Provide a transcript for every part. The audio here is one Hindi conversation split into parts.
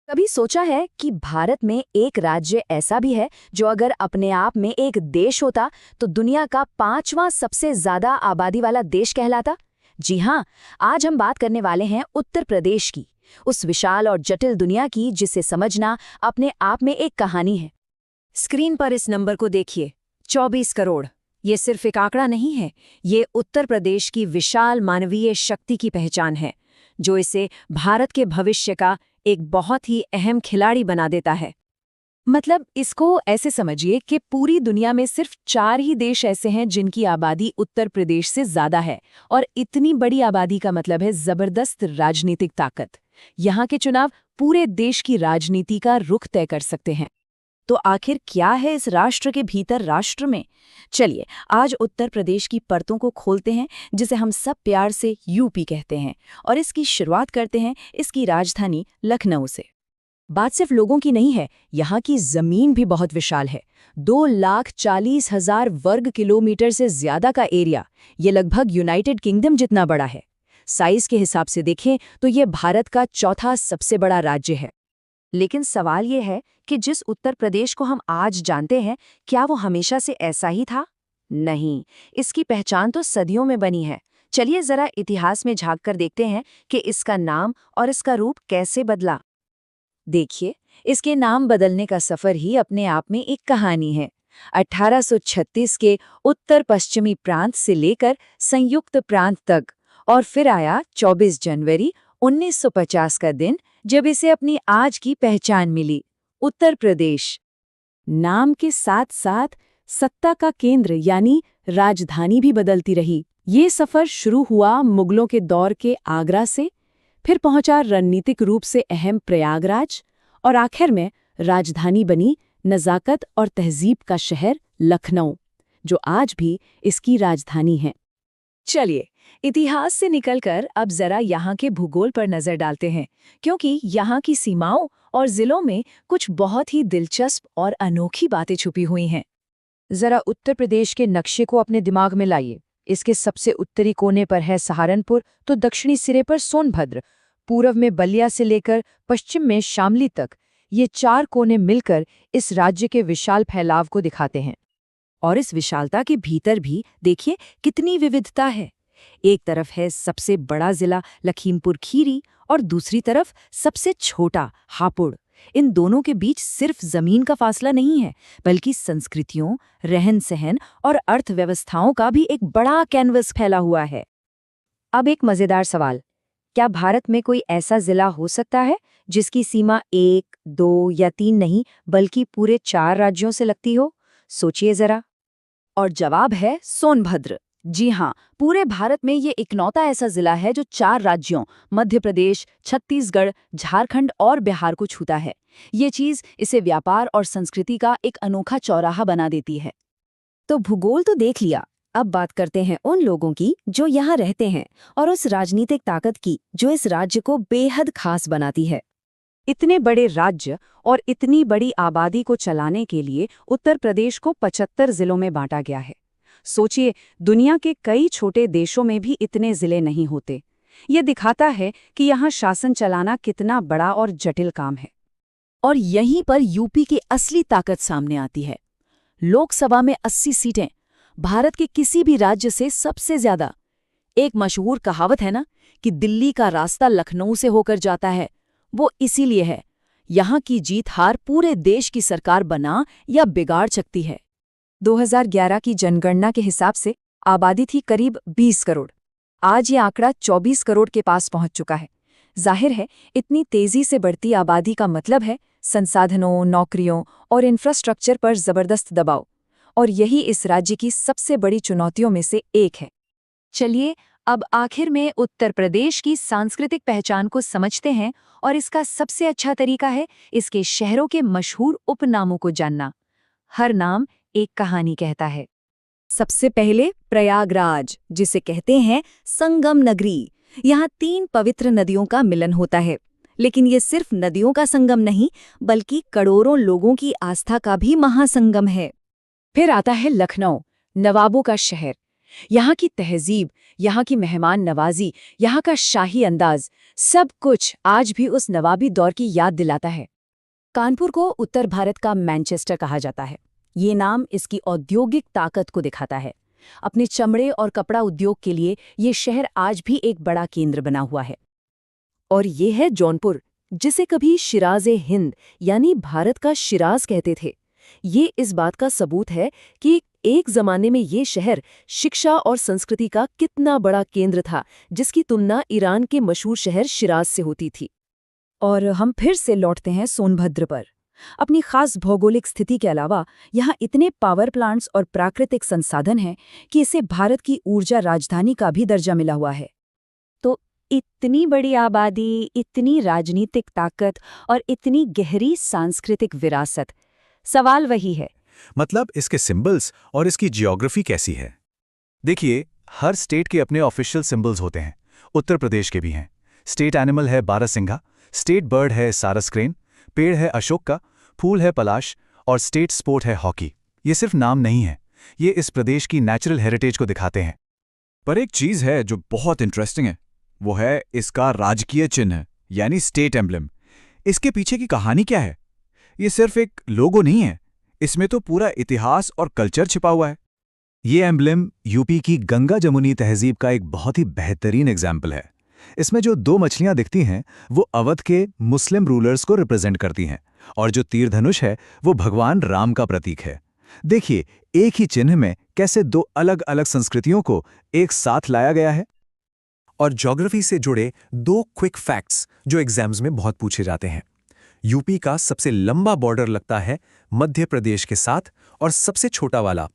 कभी सोचा है कि भारत में एक राज्य ऐसा भी है जो अगर अपने आप में एक देश होता तो दुनिया का 5वां सबसे ज्यादा आबादी वाला देश कहलाता। जी हाँ, आज हम बात करने वाले हैं उत्तर प्रदेश की, उस विशाल और जटिल दुनिया की जिसे समझना अपने आप में एक कहानी है। स्क्रीन पर इस नंबर को देखिए, 24 करोड़। ये सिर्फ एक आंकड़ा नहीं है, ये उत्तर प्रदेश की विशाल मानवीय शक्ति की पहचान है, जो इसे भारत के भविष्य का एक बहुत ही अहम खिलाड़ी बना देता है। मतलब इसको ऐसे समझिए कि पूरी दुनिया में सिर्फ 4 ही देश ऐसे हैं जिनकी आबादी उत्तर प्रदेश से ज्यादा है, और इतनी बड़ी आबादी का मतलब है जबरदस्त राजनीतिक ताकत। यहाँ के चुनाव पूरे देश की राजनीति का रुख तय कर सकते हैं। तो आखिर क्या है इस राष्ट्र के भीतर राष्ट्र में? चलिए आज उत्तर प्रदेश की परतों को खोलते हैं, जिसे हम सब प्यार से यूपी कहते हैं, और इसकी शुरुआत करते हैं इसकी राजधानी लखनऊ से। बात सिर्फ लोगों की नहीं है, यहाँ की जमीन भी बहुत विशाल है। 2,40,000 वर्ग किलोमीटर से ज्यादा का एरिया, ये लगभग यूनाइटेड किंगडम जितना बड़ा है। साइज के हिसाब से देखें तो ये भारत का चौथा सबसे बड़ा राज्य है। लेकिन सवाल ये है कि जिस उत्तर प्रदेश को हम आज जानते हैं, क्या वो हमेशा से ऐसा ही था? नहीं, इसकी पहचान तो सदियों में बनी है। चलिए जरा इतिहास में झांक कर देखते हैं कि इसका नाम और इसका रूप कैसे बदला। देखिए, इसके नाम बदलने का सफर ही अपने आप में एक कहानी है। 1836 के उत्तर पश्चिमी प्रांत से लेकर संयुक्त प्रांत तक, और फिर आया 24 जनवरी 1950 का दिन, जब इसे अपनी आज की पहचान मिली, उत्तर प्रदेश। नाम के साथ साथ सत्ता का केंद्र यानी राजधानी भी बदलती रही। ये सफर शुरू हुआ मुगलों के दौर के आगरा से, फिर पहुंचा रणनीतिक रूप से अहम प्रयागराज, और आखिर में राजधानी बनी नज़ाकत और तहजीब का शहर लखनऊ, जो आज भी इसकी राजधानी है। चलिए इतिहास से निकलकर अब जरा यहाँ के भूगोल पर नजर डालते हैं, क्योंकि यहाँ की सीमाओं और जिलों में कुछ बहुत ही दिलचस्प और अनोखी बातें छुपी हुई हैं। जरा उत्तर प्रदेश के नक्शे को अपने दिमाग में लाइए। इसके सबसे उत्तरी कोने पर है सहारनपुर, तो दक्षिणी सिरे पर सोनभद्र, पूर्व में बलिया से लेकर पश्चिम में शामली तक। ये 4 कोने मिलकर इस राज्य के विशाल फैलाव को दिखाते हैं। और इस विशालता के भीतर भी देखिए कितनी विविधता है। एक तरफ है सबसे बड़ा जिला लखीमपुर खीरी, और दूसरी तरफ सबसे छोटा हापुड़। इन दोनों के बीच सिर्फ जमीन का फासला नहीं है, बल्कि संस्कृतियों, रहन सहन और अर्थव्यवस्थाओं का भी एक बड़ा कैनवस फैला हुआ है। अब एक मजेदार सवाल, क्या भारत में कोई ऐसा जिला हो सकता है जिसकी सीमा 1, 2 या 3 नहीं, बल्कि पूरे 4 राज्यों से लगती हो? सोचिए जरा। और जवाब है सोनभद्र। जी हाँ, पूरे भारत में ये इकलौता ऐसा जिला है जो 4 राज्यों मध्य प्रदेश, छत्तीसगढ़, झारखंड और बिहार को छूता है। ये चीज इसे व्यापार और संस्कृति का एक अनोखा चौराहा बना देती है। तो भूगोल तो देख लिया, अब बात करते हैं उन लोगों की जो यहाँ रहते हैं, और उस राजनीतिक ताकत की जो इस राज्य को बेहद खास बनाती है। इतने बड़े राज्य और इतनी बड़ी आबादी को चलाने के लिए उत्तर प्रदेश को 75 जिलों में बांटा गया है। सोचिए, दुनिया के कई छोटे देशों में भी इतने जिले नहीं होते। ये दिखाता है कि यहाँ शासन चलाना कितना बड़ा और जटिल काम है। और यहीं पर यूपी की असली ताकत सामने आती है। लोकसभा में 80 सीटें, भारत के किसी भी राज्य से सबसे ज्यादा। एक मशहूर कहावत है ना कि दिल्ली का रास्ता लखनऊ से होकर जाता है, वो इसीलिए है। यहाँ की जीत हार पूरे देश की सरकार बना या बिगाड़ सकती है। 2011 की जनगणना के हिसाब से आबादी थी करीब 20 करोड़। आज ये आंकड़ा 24 करोड़ के पास पहुंच चुका है। जाहिर है, इतनी तेजी से बढ़ती आबादी का मतलब है संसाधनों, नौकरियों और इंफ्रास्ट्रक्चर पर जबरदस्त दबाव, और यही इस राज्य की सबसे बड़ी चुनौतियों में से एक है। चलिए अब आखिर में उत्तर प्रदेश की सांस्कृतिक पहचान को समझते हैं, और इसका सबसे अच्छा तरीका है इसके शहरों के मशहूर उपनामों को जानना। हर नाम एक कहानी कहता है। सबसे पहले प्रयागराज, जिसे कहते हैं संगम नगरी। यहाँ 3 पवित्र नदियों का मिलन होता है, लेकिन ये सिर्फ नदियों का संगम नहीं, बल्कि करोड़ों लोगों की आस्था का भी महासंगम है। फिर आता है लखनऊ, नवाबों का शहर। यहाँ की तहजीब, यहाँ की मेहमान नवाजी, यहाँ का शाही अंदाज सब कुछ आज भी उस नवाबी दौर की याद दिलाता है। कानपुर को उत्तर भारत का मैनचेस्टर कहा जाता है। ये नाम इसकी औद्योगिक ताकत को दिखाता है। अपने चमड़े और कपड़ा उद्योग के लिए ये शहर आज भी एक बड़ा केंद्र बना हुआ है। और ये है जौनपुर, जिसे कभी शिराज़-ए-हिंद यानी भारत का शिराज कहते थे। ये इस बात का सबूत है कि एक जमाने में ये शहर शिक्षा और संस्कृति का कितना बड़ा केंद्र था, जिसकी तुलना ईरान के मशहूर शहर शिराज से होती थी। और हम फिर से लौटते हैं सोनभद्र पर। अपनी खास भौगोलिक स्थिति के अलावा यहाँ इतने पावर प्लांट्स और प्राकृतिक संसाधन हैं कि इसे भारत की ऊर्जा राजधानी का भी दर्जा मिला हुआ है। तो इतनी बड़ी आबादी, इतनी राजनीतिक ताकत और इतनी गहरी सांस्कृतिक विरासत, सवाल वही है, मतलब इसके सिंबल्स और इसकी जियोग्राफी कैसी है। देखिए, हर स्टेट के अपने ऑफिशियल सिंबल्स होते हैं। उत्तर प्रदेश के भी हैं। स्टेट एनिमल है बारहसिंघा, स्टेट बर्ड है सारस क्रेन, पेड़ है अशोक का, फूल है पलाश और स्टेट स्पोर्ट है हॉकी। ये सिर्फ नाम नहीं है, ये इस प्रदेश की नेचुरल हेरिटेज को दिखाते हैं। पर एक चीज़ है जो बहुत इंटरेस्टिंग है, वो है इसका राजकीय चिन्ह यानी स्टेट एम्ब्लम। इसके पीछे की कहानी क्या है? ये सिर्फ एक लोगो नहीं है, इसमें तो पूरा इतिहास और कल्चर छिपा हुआ है। ये एम्ब्लम यूपी की गंगा जमुनी तहजीब का एक बहुत ही बेहतरीन एग्जाम्पल है। इसमें जो दो मछलियां दिखती हैं वो अवध के मुस्लिम रूलर्स को रिप्रेजेंट करती हैं, और जो तीर धनुष है वो भगवान राम का प्रतीक है। देखिए, एक ही चिन्ह में कैसे दो अलग अलग संस्कृतियों को एक साथ लाया गया है। और ज्योग्राफी से जुड़े दो क्विक फैक्ट्स जो एग्जाम्स में बहुत पूछे जाते हैं। यूपी का सबसे लंबा बॉर्डर लगता है मध्य प्रदेश के साथ और सबसे छोटा वाला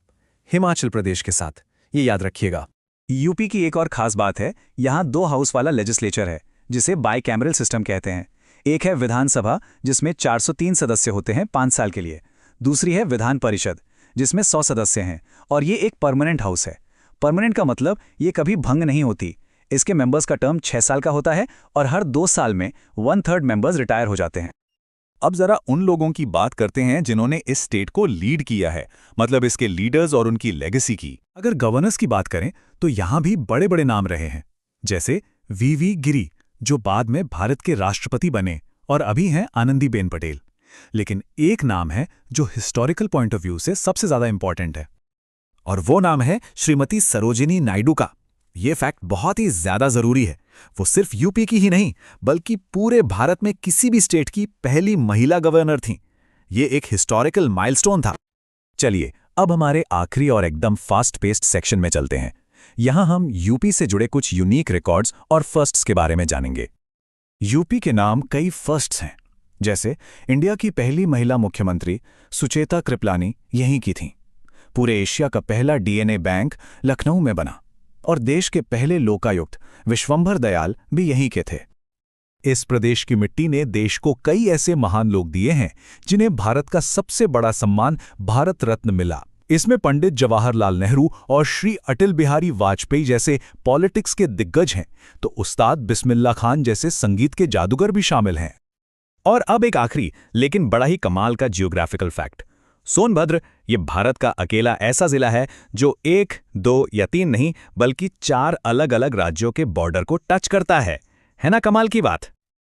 हिमाचल प्रदेश के साथ, ये याद रखिएगा। यूपी की एक और खास बात है, यहाँ 2 हाउस वाला लेजिस्लेचर है जिसे बाइकैमरल सिस्टम कहते हैं। एक है विधानसभा जिसमें 403 सदस्य होते हैं 5 साल के लिए, दूसरी है विधान परिषद जिसमें 100 सदस्य हैं, और ये एक परमानेंट हाउस है। परमानेंट का मतलब ये कभी भंग नहीं होती। इसके मेंबर्स का टर्म 6 साल का होता है और हर 2 साल में 1/3 मेंबर्स रिटायर हो जाते हैं। अब जरा उन लोगों की बात करते हैं जिन्होंने इस स्टेट को लीड किया है, मतलब इसके लीडर्स और उनकी लेगेसी की। अगर गवर्नर्स की बात करें तो यहां भी बड़े बड़े नाम रहे हैं, जैसे वी गिरी जो बाद में भारत के राष्ट्रपति बने और अभी हैं आनंदीबेन पटेल। लेकिन एक नाम है जो हिस्टोरिकल पॉइंट ऑफ व्यू से सबसे ज्यादा इंपॉर्टेंट है, और वो नाम है श्रीमती सरोजिनी नायडू का। ये फैक्ट बहुत ही ज्यादा जरूरी है। वो सिर्फ यूपी की ही नहीं बल्कि पूरे भारत में किसी भी स्टेट की पहली महिला गवर्नर थीं। ये एक हिस्टोरिकल माइलस्टोन था। चलिए अब हमारे आखिरी और एकदम फास्ट पेस्ड सेक्शन में चलते हैं। यहां हम यूपी से जुड़े कुछ यूनिक रिकॉर्ड्स और फर्स्ट्स के बारे में जानेंगे। यूपी के नाम कई फर्स्ट्स हैं, जैसे इंडिया की पहली महिला मुख्यमंत्री सुचेता कृपलानी यहीं की थीं। पूरे एशिया का पहला डीएनए बैंक लखनऊ में बना, और देश के पहले लोकायुक्त विश्वंभर दयाल भी यहीं के थे। इस प्रदेश की मिट्टी ने देश को कई ऐसे महान लोग दिए हैं जिन्हें भारत का सबसे बड़ा सम्मान भारत रत्न मिला। इसमें पंडित जवाहरलाल नेहरू और श्री अटल बिहारी वाजपेयी जैसे पॉलिटिक्स के दिग्गज हैं, तो उस्ताद बिस्मिल्लाह खान जैसे संगीत के जादूगर भी शामिल हैं। और अब एक आखिरी लेकिन बड़ा ही कमाल का जियोग्राफिकल फैक्ट। सोनभद्र ये भारत का अकेला ऐसा जिला है जो 1, 2 या 3 नहीं बल्कि 4 अलग अलग राज्यों के बॉर्डर को टच करता है ना? कमाल की बात।